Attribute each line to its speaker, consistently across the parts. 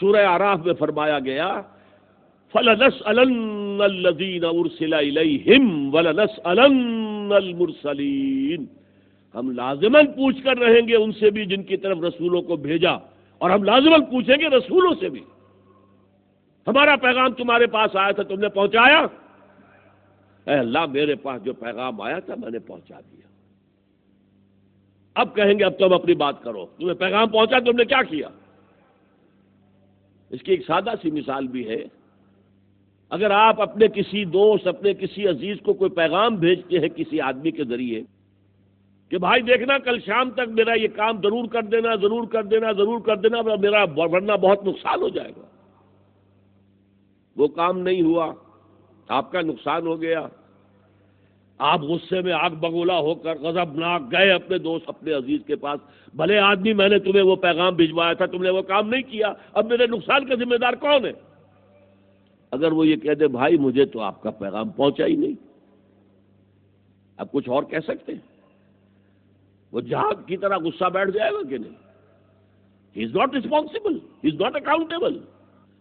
Speaker 1: سورہ اعراف میں فرمایا گیا فَلَنَسْأَلَنَّ الَّذِينَ أُرْسِلَ إِلَيْهِمْ وَلَنَسْأَلَنَّ الْمُرْسَلِينَ، ہم لازماً پوچھ کر رہیں گے ان سے بھی جن کی طرف رسولوں کو بھیجا، اور ہم لازماً پوچھیں گے رسولوں سے بھی، ہمارا پیغام تمہارے پاس آیا تھا تم نے پہنچایا؟ اے اللہ میرے پاس جو پیغام آیا تھا میں نے پہنچا دیا۔ اب کہیں گے اب تم اپنی بات کرو، تمہیں پیغام پہنچا تم نے کیا کیا؟ اس کی ایک سادہ سی مثال بھی ہے، اگر آپ اپنے کسی دوست، اپنے کسی عزیز کو کوئی پیغام بھیجتے ہیں کسی آدمی کے ذریعے کہ بھائی دیکھنا کل شام تک میرا یہ کام ضرور کر دینا، ضرور کر دینا، ضرور کر دینا، میرا ورنہ بہت نقصان ہو جائے گا، وہ کام نہیں ہوا، آپ کا نقصان ہو گیا، آپ غصے میں آگ بگولا ہو کر غضبناک گئے اپنے دوست، اپنے عزیز کے پاس، بھلے آدمی میں نے تمہیں وہ پیغام بھجوایا تھا، تم نے وہ کام نہیں کیا، اب میرے نقصان کا ذمہ دار کون ہے؟ اگر وہ یہ کہہ دے بھائی مجھے تو آپ کا پیغام پہنچا ہی نہیں، اب کچھ اور کہہ سکتے ہیں؟ وہ جہاز کی طرح غصہ بیٹھ جائے گا کہ نہیں؟ He is not responsible, he is not accountable.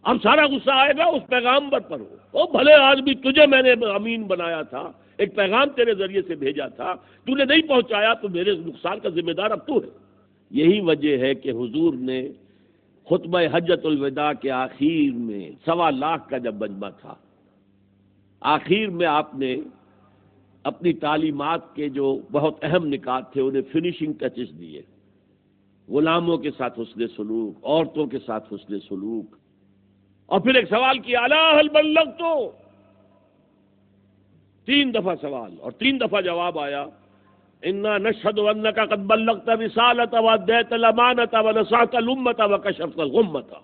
Speaker 1: اب سارا غصہ آئے گا اس پیغام پر ہو، بھلے آج بھی تجھے میں نے امین بنایا تھا، ایک پیغام تیرے ذریعے سے بھیجا تھا، تو نے نہیں پہنچایا تو میرے نقصان کا ذمہ دار اب تو ہے۔ یہی وجہ ہے کہ حضور نے خطبہ حجۃ الوداع کے آخر میں 1.25 لاکھ کا جب مجمع تھا، آخر میں آپ نے اپنی تعلیمات کے جو بہت اہم نکات تھے انہیں فنیشنگ ٹچز دیے، غلاموں کے ساتھ حسن سلوک، عورتوں کے ساتھ حسن سلوک، اور پھر ایک سوال کیا الا هل بلغت، 3 دفعہ سوال اور 3 دفعہ جواب آیا انا نشهد انك قد بلغت الرسالة واديت الامانة ونصحت الامة وكشفت الغمة۔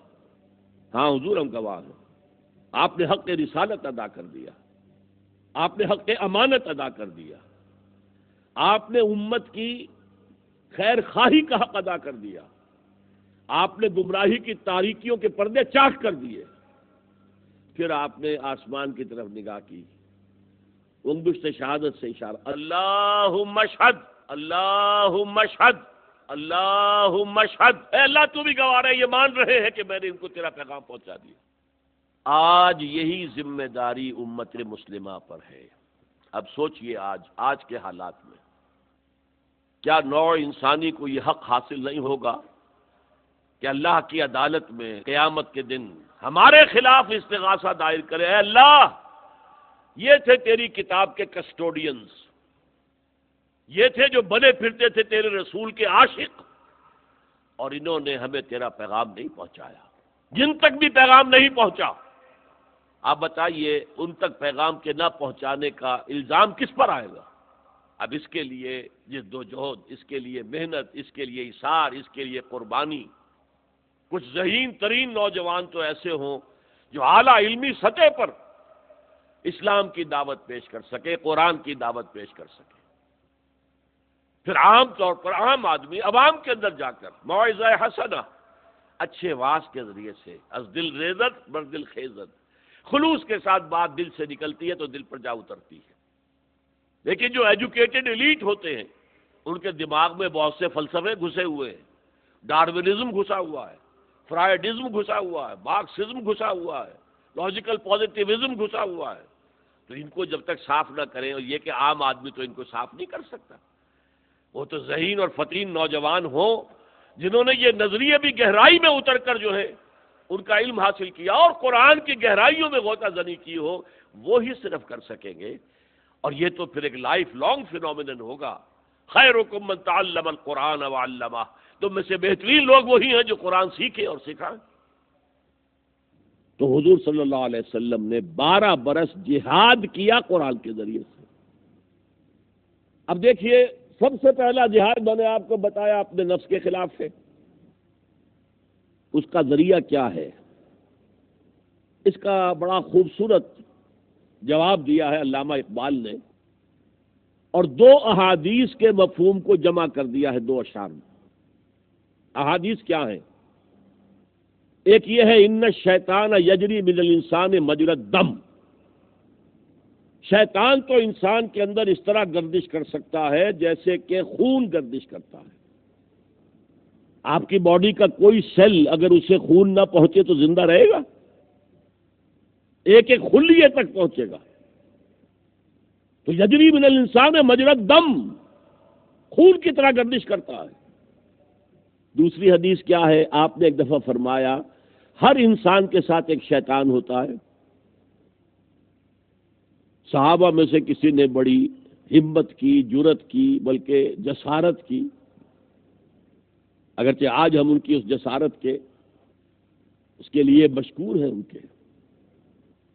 Speaker 1: ہاں حضور ہم گواہ ہیں، آپ نے حق رسالت ادا کر دیا، آپ نے حق امانت ادا کر دیا، آپ نے امت کی خیر خواہی کا حق ادا کر دیا، آپ نے گمراہی کی تاریکیوں کے پردے چاک کر دیے، پھر آپ نے آسمان کی طرف نگاہ کی، انگشت شہادت سے اشارہ اللہم اشہد، اللہم اشہد، اللہم اشہد، اے اللہ تو بھی گواہ ہے، یہ مان رہے ہیں کہ میں نے ان کو تیرا پیغام پہنچا دیا۔ آج یہی ذمہ داری امت مسلمہ پر ہے۔ اب سوچئے آج کے حالات میں کیا نوع انسانی کو یہ حق حاصل نہیں ہوگا کہ اللہ کی عدالت میں قیامت کے دن ہمارے خلاف استغاثہ دائر کرے، اے اللہ یہ تھے تیری کتاب کے کسٹوڈینز، یہ تھے جو بنے پھرتے تھے تیرے رسول کے عاشق، اور انہوں نے ہمیں تیرا پیغام نہیں پہنچایا، جن تک بھی پیغام نہیں پہنچا، آپ بتائیے ان تک پیغام کے نہ پہنچانے کا الزام کس پر آئے گا؟ اب اس کے لیے جدوجہد، اس کے لیے محنت، اس کے لیے ایثار، اس کے لیے قربانی، کچھ ذہین ترین نوجوان تو ایسے ہوں جو اعلیٰ علمی سطح پر اسلام کی دعوت پیش کر سکے، قرآن کی دعوت پیش کر سکے، پھر عام طور پر عام آدمی عوام کے اندر جا کر موعظہ حسنہ، اچھے واعظ کے ذریعے سے از دل ریزت بر دل خیزت، خلوص کے ساتھ بات دل سے نکلتی ہے تو دل پر جا اترتی ہے۔ لیکن جو ایجوکیٹڈ ایلیٹ ہوتے ہیں ان کے دماغ میں بہت سے فلسفے گھسے ہوئے ہیں، ڈارونزم گھسا ہوا ہے، فرائڈزم گھسا ہوا ہے، مارکسزم گھسا ہوا ہے، لاجیکل پازیٹیوزم گھسا ہوا ہے، تو ان کو جب تک صاف نہ کریں، اور یہ کہ عام آدمی تو ان کو صاف نہیں کر سکتا، وہ تو ذہین اور فطین نوجوان ہوں جنہوں نے یہ نظریے بھی گہرائی میں اتر کر جو ہے ان کا علم حاصل کیا اور قرآن کی گہرائیوں میں غوطہ زنی کی ہو، وہ ہی صرف کر سکیں گے، اور یہ تو پھر ایک لائف لانگ فینومینن ہوگا۔ خیرکم من تعلم القرآن وعلمہ، تم میں سے بہترین لوگ وہی ہیں جو قرآن سیکھیں اور سکھائیں۔ تو حضور صلی اللہ علیہ وسلم نے 12 برس جہاد کیا قرآن کے ذریعے سے۔ اب دیکھیے سب سے پہلا جہاد میں نے آپ کو بتایا اپنے نفس کے خلاف ہے، اس کا ذریعہ کیا ہے؟ اس کا بڑا خوبصورت جواب دیا ہے علامہ اقبال نے، اور 2 احادیث کے مفہوم کو جمع کر دیا ہے 2 اشعار میں۔ احادیث کیا ہیں؟ ایک یہ ہے ان الشیطان یجری من الانسان مجری الدم، شیطان تو انسان کے اندر اس طرح گردش کر سکتا ہے جیسے کہ خون گردش کرتا ہے۔ آپ کی باڈی کا کوئی سیل اگر اسے خون نہ پہنچے تو زندہ رہے گا؟ ایک ایک خلیے تک پہنچے گا. تو یجری من الانسان مجرى الدم، خون کی طرح گردش کرتا ہے. دوسری حدیث کیا ہے؟ آپ نے ایک دفعہ فرمایا ہر انسان کے ساتھ ایک شیطان ہوتا ہے. صحابہ میں سے کسی نے بڑی ہمت کی، جرأت کی، بلکہ جسارت کی، اگرچہ آج ہم ان کی اس جسارت کے اس کے لیے مشکور ہیں ان کے.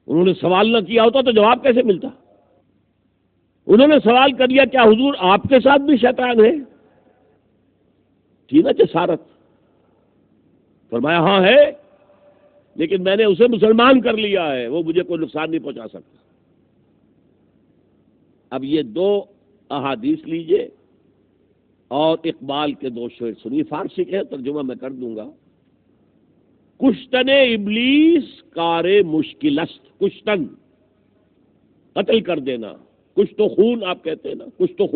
Speaker 1: انہوں نے سوال نہ کیا ہوتا تو جواب کیسے ملتا؟ انہوں نے سوال کر لیا کیا حضور آپ کے ساتھ بھی شیطان ہے؟ تھی نا جسارت. فرمایا ہاں ہے، لیکن میں نے اسے مسلمان کر لیا ہے، وہ مجھے کوئی نقصان نہیں پہنچا سکتا. اب یہ دو احادیث لیجئے اور اقبال کے دو شعر سنیے. فارسی کے ترجمہ میں کر دوں گا. کشتن ابلیس کار مشکل است، کشتن قتل کر دینا، کچھ تو خون آپ کہتے ہیں نا، کچھ تو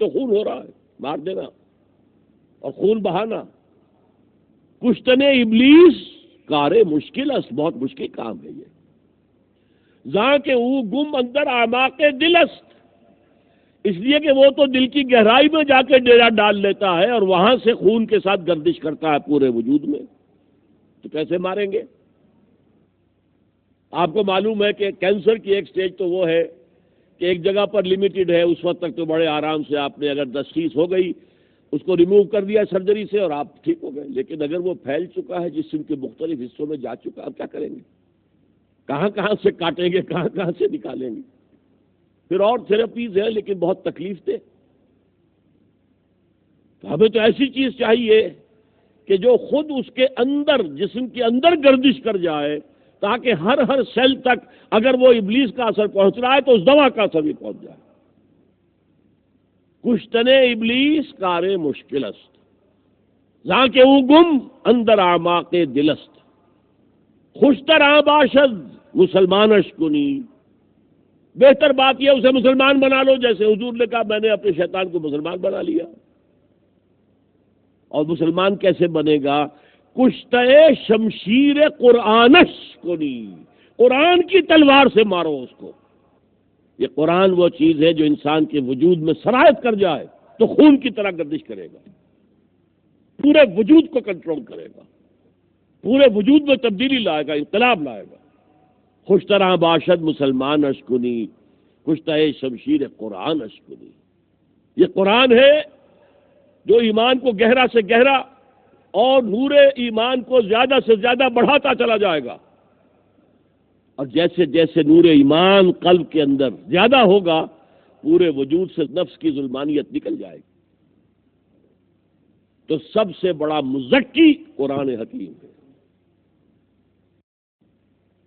Speaker 1: خون ہو رہا ہے، مار دینا اور خون بہانا. کشتن ابلیس کار مشکل است، بہت مشکل کام ہے یہ. زاں کہ او گم اندر اعماق دل است، اس لیے کہ وہ تو دل کی گہرائی میں جا کے ڈیرا ڈال لیتا ہے اور وہاں سے خون کے ساتھ گردش کرتا ہے پورے وجود میں. تو کیسے ماریں گے؟ آپ کو معلوم ہے کہ کینسر کی ایک سٹیج تو وہ ہے کہ ایک جگہ پر لمیٹڈ ہے، اس وقت تک تو بڑے آرام سے آپ نے اگر تشخیص ہو گئی اس کو ریموو کر دیا سرجری سے اور آپ ٹھیک ہو گئے. لیکن اگر وہ پھیل چکا ہے، جسم کے مختلف حصوں میں جا چکا، اب کیا کریں گے؟ کہاں سے کاٹیں گے، کہاں سے نکالیں گے؟ پھر اور تھراپیز ہیں لیکن بہت تکلیف دہ. تو ہمیں تو ایسی چیز چاہیے کہ جو خود اس کے اندر، جسم کے اندر گردش کر جائے، تاکہ ہر سیل تک اگر وہ ابلیس کا اثر پہنچ رہا ہے تو اس دوا کا اثر بھی پہنچ جائے. کشتن ابلیس کار مشکل است، زاں کہ او گم اندر اعماق دل است. خوشتر آ باشد مسلمانش کنی، بہتر بات یہ اسے مسلمان بنا لو، جیسے حضور نے کہا میں نے اپنے شیطان کو مسلمان بنا لیا. اور مسلمان کیسے بنے گا؟ کشتے شمشیر قرآنش کنی، قرآن کی تلوار سے مارو اس کو. یہ قرآن وہ چیز ہے جو انسان کے وجود میں سرایت کر جائے تو خون کی طرح گردش کرے گا، پورے وجود کو کنٹرول کرے گا، پورے وجود میں تبدیلی لائے گا، انقلاب لائے گا. خوش طرح باشد مسلمان اشکنی، کشتہ شمشیر قرآن اشکنی. یہ قرآن ہے جو ایمان کو گہرا سے گہرا اور نور ایمان کو زیادہ سے زیادہ بڑھاتا چلا جائے گا. اور جیسے جیسے نور ایمان قلب کے اندر زیادہ ہوگا، پورے وجود سے نفس کی ظلمانیت نکل جائے گی. تو سب سے بڑا مزکی قرآن حکیم ہے.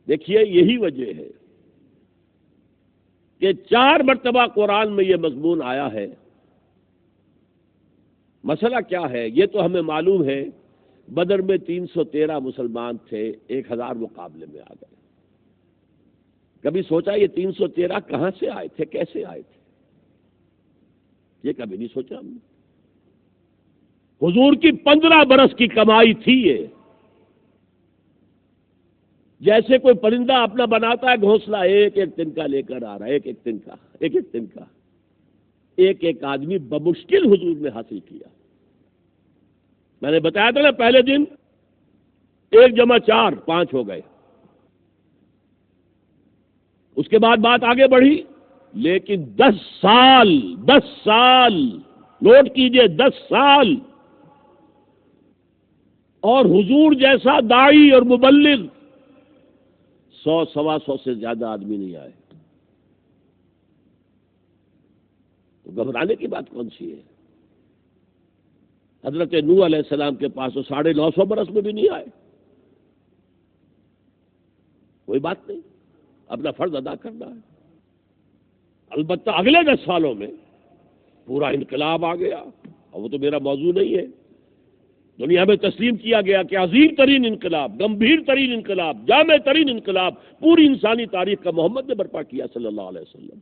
Speaker 1: دیکھیے یہی وجہ ہے کہ 4 مرتبہ قرآن میں یہ مضمون آیا ہے. مسئلہ کیا ہے؟ یہ تو ہمیں معلوم ہے، بدر میں 313 مسلمان تھے، 1000 مقابلے میں آ گئے. کبھی سوچا یہ 313 کہاں سے آئے تھے، کیسے آئے تھے؟ یہ کبھی نہیں سوچا ہم نے. حضور کی 15 برس کی کمائی تھی یہ. جیسے کوئی پرندہ اپنا بناتا ہے گھونسلہ، ایک ایک تنکا لے کر آ رہا ہے، ایک ایک تنکا، ایک ایک آدمی بمشکل حضور نے حاصل کیا. میں نے بتایا تھا نا پہلے دن 1 جمع 4 5 ہو گئے. اس کے بعد بات آگے بڑھی، لیکن 10 سال نوٹ کیجئے، 10 سال. اور حضور جیسا داعی اور مبلغ 100 سوا 100 سے زیادہ آدمی نہیں آئے. تو گھبرانے کی بات کون سی ہے؟ حضرت نوح علیہ السلام کے پاس تو 950 برس میں بھی نہیں آئے. کوئی بات نہیں، اپنا فرض ادا کرنا ہے. البتہ اگلے 10 سالوں میں پورا انقلاب آ گیا، اور وہ تو میرا موضوع نہیں ہے. دنیا میں تسلیم کیا گیا کہ عظیم ترین انقلاب، گمبھیر ترین انقلاب، جامع ترین انقلاب پوری انسانی تاریخ کا محمد نے برپا کیا صلی اللہ علیہ وسلم.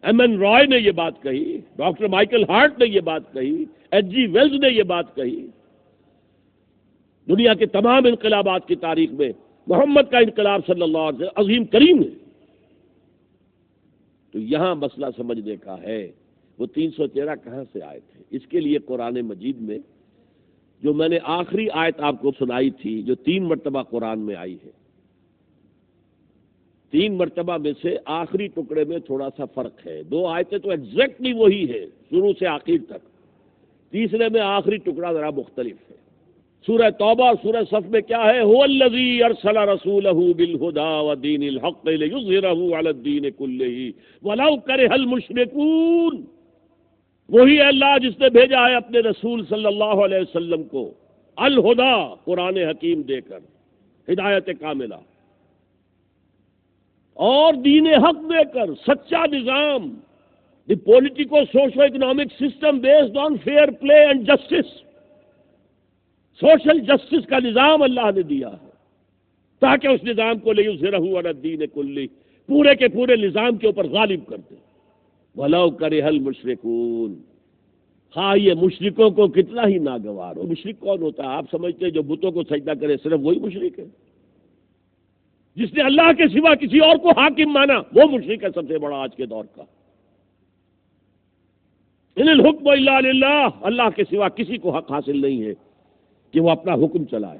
Speaker 1: ایم این رائے نے یہ بات کہی، ڈاکٹر مائیکل ہارٹ نے یہ بات کہی، ایچ جی ویلز نے یہ بات کہی۔ دنیا کے تمام انقلابات کی تاریخ میں محمد کا انقلاب صلی اللہ علیہ وسلم عظیم کریم ہے۔ تو یہاں مسئلہ سمجھنے کا ہے، وہ 313 کہاں سے آئے تھے؟ اس کے لیے قرآن مجید میں جو میں نے آخری آیت آپ کو سنائی تھی، جو 3 مرتبہ قرآن میں آئی ہے، 3 مرتبہ میں سے آخری ٹکڑے میں تھوڑا سا فرق ہے۔ 2 آیتیں تو ایگزیکٹلی وہی ہے شروع سے آخر تک، تیسرے میں آخری ٹکڑا ذرا مختلف ہے۔ سورہ توبہ اور سورہ صف میں کیا ہے؟ هو الذی ارسل رسولہ بالہدی ودین الحق لیظہرہ علی الدین کلہ ولو کرہ المشرکون۔ وہی ہے اللہ جس نے بھیجا ہے اپنے رسول صلی اللہ علیہ وسلم کو الہدا، قرآن حکیم دے کر، ہدایت کاملہ، اور دین حق دے کر، سچا نظام، the politico socio economic system based on fair play and justice, social justice کا نظام اللہ نے دیا ہے تاکہ اس نظام کو لیظہرہ علی الدین کلہ، پورے کے پورے نظام کے اوپر غالب کر دے۔ وَلَوْ كَرِهَ الْمُشْرِكُونَ، ہاں یہ مشرکوں کو کتنا ہی ناگوار ہو۔ مشرک کون ہوتا ہے؟ آپ سمجھتے ہیں جو بتوں کو سجدہ کرے صرف وہی مشرک ہے؟ جس نے اللہ کے سوا کسی اور کو حاکم مانا وہ مشرک ہے سب سے بڑا آج کے دور کا۔ ان الحکم الا للہ، اللہ کے سوا کسی کو حق حاصل نہیں ہے کہ وہ اپنا حکم چلائے۔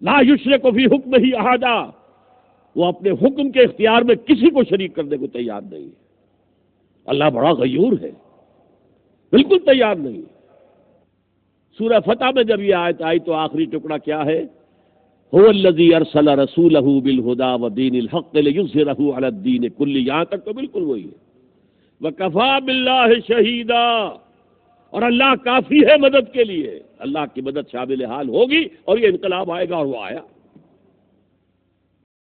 Speaker 1: لا یشرک فی حکمہ احدا، وہ اپنے حکم کے اختیار میں کسی کو شریک کرنے کو تیار نہیں ہے۔ اللہ بڑا غیور ہے، بالکل تیار نہیں۔ سورہ فتح میں جب یہ آیت آئی تو آخری ٹکڑا کیا ہے؟ هو الذی ارسل رسولہ بالہدی ودین الحق لیظہرہ علی الدین کلہ، یہاں تک تو بالکل وہی ہے۔ وکفی باللہ شہیدا، اور اللہ کافی ہے مدد کے لیے، اللہ کی مدد شامل حال ہوگی اور یہ انقلاب آئے گا، اور وہ آیا۔